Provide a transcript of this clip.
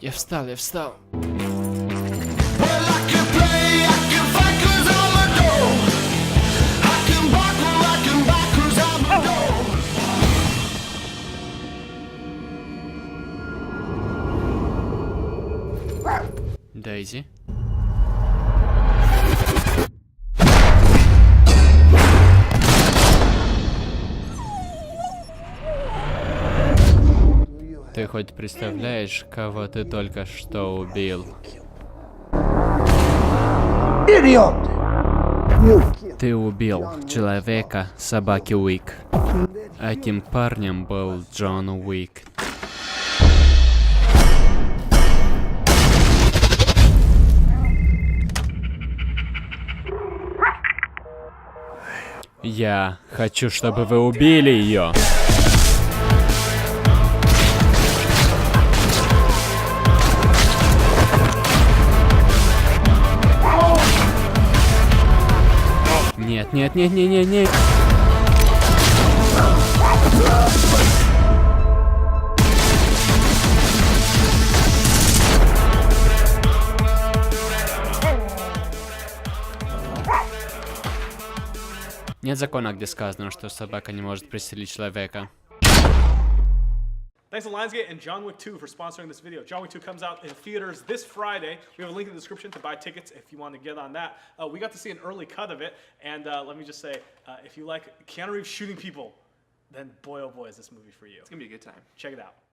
Я встал, я встал. Дейзи. Ты хоть представляешь, кого ты только что убил? Ты убил человека собаки Уик. Этим парнем был Джон Уик. Я хочу, чтобы вы убили ее. Нет, нет, нет, нет, нет, нет. Нет закона, где сказано, что собака не может пристрелить человека. Thanks to Lionsgate and John Wick 2 for sponsoring this video. John Wick 2 comes out in theaters this Friday. We have a link in the description to buy tickets if you want to get on that. We got to see an early cut of it, and let me just say, if you like Keanu Reeves shooting people, then boy oh boy is this movie for you. It's gonna be a good time. Check it out.